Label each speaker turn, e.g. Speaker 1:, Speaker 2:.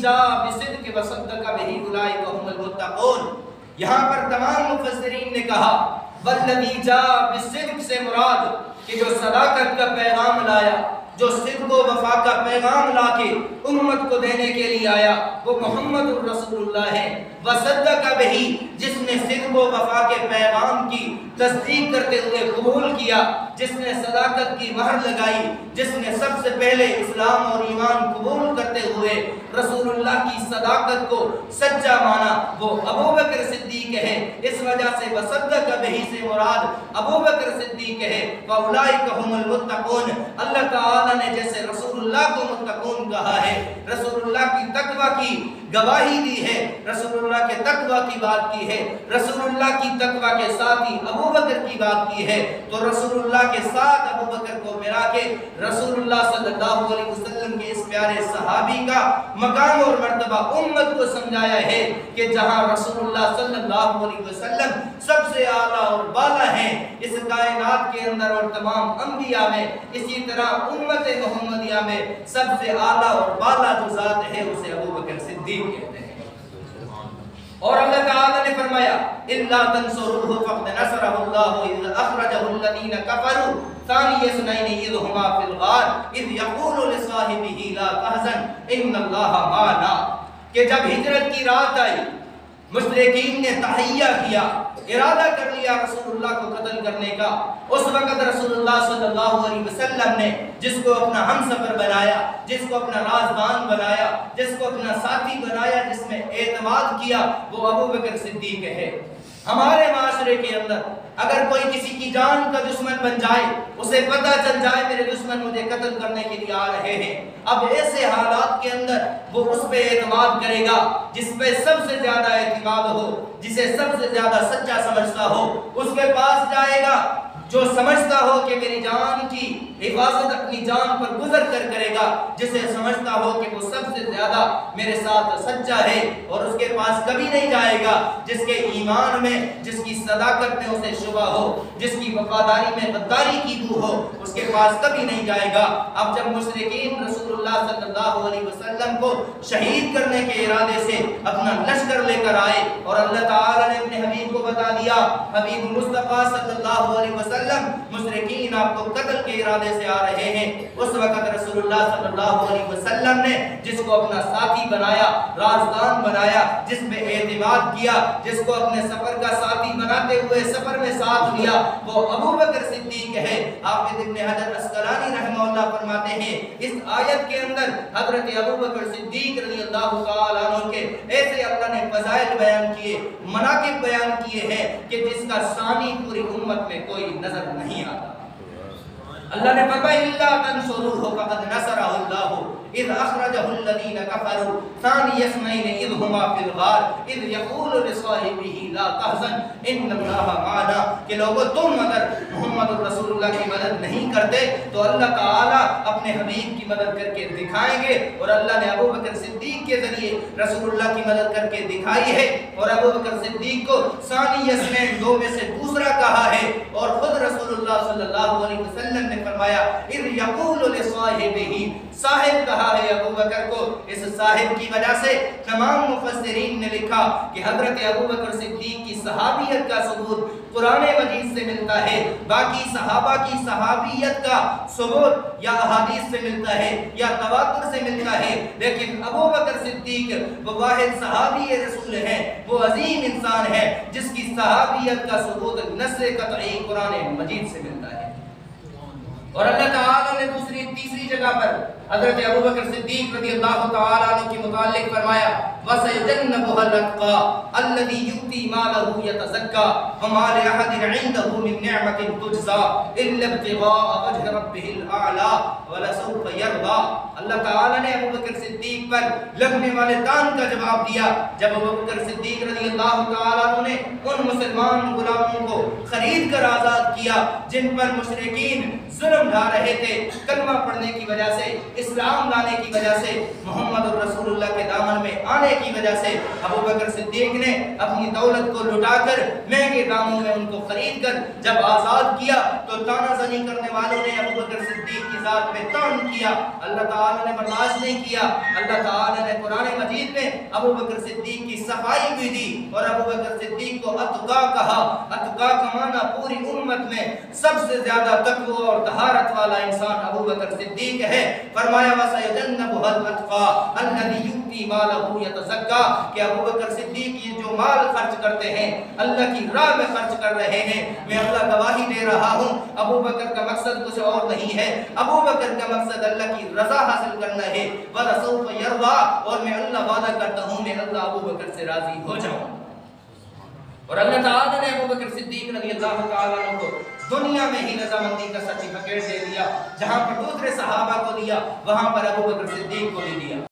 Speaker 1: جاء بصدق وصدق به اولئک هم المتقون۔ یہاں پر تمام مفسرین نے کہا والذی جاء بصدق سے مراد کہ جو صداقت کا پیغام لایا، جو صدق و وفا کا پیغام لا کے امت کو دینے کے لیے آیا، وہ محمد الرسول اللہ ہے۔ وصدق بہ، جس نے صدق و وفا کے پیغام کی تصدیق کرتے ہوئے قبول کیا، جس نے صداقت کی مہر لگائی، جس نے سب سے پہلے اسلام اور ایمان قبول کرتے ہوئے رسول اللہ کی صداقت کو سچا مانا، وہ ابو بکر صدیق ہے۔ اس وجہ سے وصدق بہ سے مراد ابو بکر صدیق ہے۔ فاولئک هم المتقون، اللہ تعالی نے جیسے رسول اللہ کو متقون کہا ہے، رسول اللہ کی تقوی کی گواہی دی ہے، رسول اللہ کے تقوی کی بات کی ہے، رسول اللہ کی تقوی کے ساتھ ہی ابو بکر کی بات کی ہے، تو رسول اللہ کے ساتھ ابو بکر کو ملا کے رسول اللہ صلی اللہ علیہ وسلم کے اس پیارے صحابی کا مقام اور مرتبہ امت کو سمجھایا ہے کہ جہاں رسول اللہ صلی اللہ علیہ وسلم سب سے اعلیٰ اور بالا ہیں اس کائنات کے اندر اور تمام انبیاء میں، اسی طرح امت محمدیہ میں سب سے اعلیٰ اور بالا جو ذات ہے اسے ابو بکر صدیق کہتے ہیں۔ اور اللہ تعالی نے فرمایا الا تنصروه فقد نصره الله اذ اخرجه الذين كفروا ثاني اثنين اذ هما في الغار اذ يقول لصاحبه لا تحزن ان الله معنا، کہ جب ہجرت کی رات آئی مشرکین نے تحیہ کیا، ارادہ کر لیا رسول اللہ کو قتل کرنے کا، اس وقت رسول اللہ صلی اللہ علیہ وسلم نے جس کو اپنا ہم سفر بنایا، جس کو اپنا رازدان بنایا، جس کو اپنا ساتھی بنایا، جس میں اعتماد کیا، وہ ابو بکر صدیق ہے۔ ہمارے معاشرے کے اندر اگر کوئی کسی کی جان کا دشمن بن جائے، اسے پتہ چل جائے میرے دشمن مجھے قتل کرنے کے لیے آ رہے ہیں، اب ایسے حالات کے اندر وہ اس پہ اعتماد کرے گا جس پہ سب سے زیادہ اعتماد ہو، جسے سب سے زیادہ سچا سمجھتا ہو، اس کے پاس جائے گا، جو سمجھتا ہو کہ میری جان کی حفاظت اپنی جان پر گزر کر کرے گا، جسے سمجھتا ہو کہ وہ سب سے زیادہ میرے ساتھ سچا ہے، اور اس کے پاس کبھی نہیں جائے گا جس کے ایمان میں، جس کی صداقت میں اسے شبہ ہو، جس کی وفاداری میں غداری کی بو ہو، اس کے پاس کبھی نہیں جائے گا۔ اب جب مشرکین رسول اللہ صلی اللہ علیہ وسلم کو شہید کرنے کے ارادے سے اپنا لشکر لے کر آئے اور اللہ تعالی نے اپنے حبیب کو بتا دیا، حبیب مصطفیٰ صلی اللہ علیہ وسلم مشرکین آپ کو قتل کے ارادے سے آ رہے ہیں، اس وقت رسول اللہ صلی اللہ علیہ وسلم نے جس کو اپنا ساتھی بنایا، رازدان بنایا، جس میں اعتماد کیا، جس کو اپنے سفر کا ساتھی بناتے ہوئے سفر میں ساتھ لیا، وہ ابو بکر صدیق ہے۔ حافظ ابن حجر عسقلانی رحمہ اللہ فرماتے ہیں اس آیت کے اندر حضرت ابو بکر صدیق رضی اللہ تعالیٰ عنہ کے ایسے اللہ نے فضائل بیان کیے، مناقب بیان کیے ہیں کہ جس کا ثانی پوری امت میں کوئی نظر نہیں آتا۔ اللہ نے فرمایا الا تنصروه فقد نصره الله اذ اخرجه الذين كفروا ثاني اثنين اذ هما في الغار اذ يقول لصاحبه لا تحزن ان الله معنا، کہ لوگوں تم اگر محمد رسول اللہ کی مدد نہیں کرتے تو اللہ تعالی اپنے حبیب کی مدد کر کے دکھائیں گے، اور اللہ نے ابو بکر صدیق کے ذریعے رسول اللہ کی مدد کر کے دکھائی ہے، اور ابو بکر صدیق کو ثانی اثنین دو میں سے دوسرا کہا ہے، اور خود رسول اللہ صلی اللہ علیہ وسلم نے فرمایا اذ یقول لصاحبہ، صاحب کہا ہے ابو بکر کو، اس صاحب کی وجہ سے تمام مفسرین نے لکھا کہ حضرت ابو بکر صدیق کی صحابیت کا ثبوت قرآن مجید سے ملتا ہے، باقی صحابہ کی صحابیت کا ثبوت یا احادیث سے ملتا ہے یا تواتر سے ملتا ہے، لیکن ابو بکر صدیق وہ واحد صحابی رسول ہے، وہ عظیم انسان ہے جس کی صحابیت کا ثبوت نص قطعی قرآن مجید سے ملتا ہے۔ اور اللہ تعالی نے تیسری جگہ پر حضرت ابو بکر صدیق رضی اللہ تعالی عنہ کے متعلق فرمایا وَسَيُجَنَّبُهَا الْأَتْقَى الَّذِي يُؤْتِي مَالَهُ يَتَزَكَّى وَمَا لِأَحَدٍ عِندَهُ مِن نِّعْمَةٍ تُجْزَى إِلَّا ابْتِغَاءَ وَجْهِ رَبِّهِ الْأَعْلَى وَلَسَوْفَ يَرْضَى۔ اللہ تعالی نے ابو بکر صدیق پر لگنے والے تان کا جواب دیا جب ابو بکر صدیق رضی اللہ تعالی عنہ نے ان مسلمان غلاموں کو خرید کر آزاد کیا جن پر مشرکین ظلم ڈھا رہے تھے، کلمہ پڑھنے کی وجہ سے، اسلام لانے کی وجہ سے، محمد رسول اللہ کے دامن میں آنے کی وجہ سے ابو بکر صدیق نے اپنی دولت کو لٹا کر مہنگے داموں میں ان کو خرید کر جب آزاد کیا تو تانا زنی کرنے والوں نے ابو بکر صدیق کی ذات پہ طعن کیا۔ اللہ تعالیٰ تعالیٰ نے برداشت نہیں کیا، اللہ تعالیٰ نے قرآن مجید میں ابو بکر صدیق کی صفائی بھی دی اور ابو بکر صدیق کو اتقا کہا۔ اتقا کا معنی پوری امت میں سب سے زیادہ تقوی اور طہارت والا انسان ابو بکر صدیق ہے۔ فرمایا وَسَيُجَنَّبُهَا الْأَتْقَى الَّذِي يُؤْتِي مَالَهُ يَتَزَكَّى کہ ابو بکر صدیق یہ جو مال خرچ کرتے ہیں، اللہ کی راہ میں خرچ کر رہے ہیں، میں اللہ گواہی دے رہا ہوں ابو بکر کا مقصد کچھ اور نہیں ہے، ابو بکر کا مقصد اللہ کی رضا حاصل کرنا ہے۔ وَلَسَوْفَ يَرْضَىٰ اور میں اللہ وعدہ کرتا ہوں میں اللہ ابو بکر سے راضی ہو جاؤں۔ اور اللہ تعالیٰ نے ابو بکر صدیق رضی اللہ تعالیٰ عنہ کو دنیا میں ہی رضامندی کا سرٹیفکیٹ دے دیا، جہاں پر دوسرے صحابہ کو دیا وہاں پر ابو بکر صدیق کو بھی دیا۔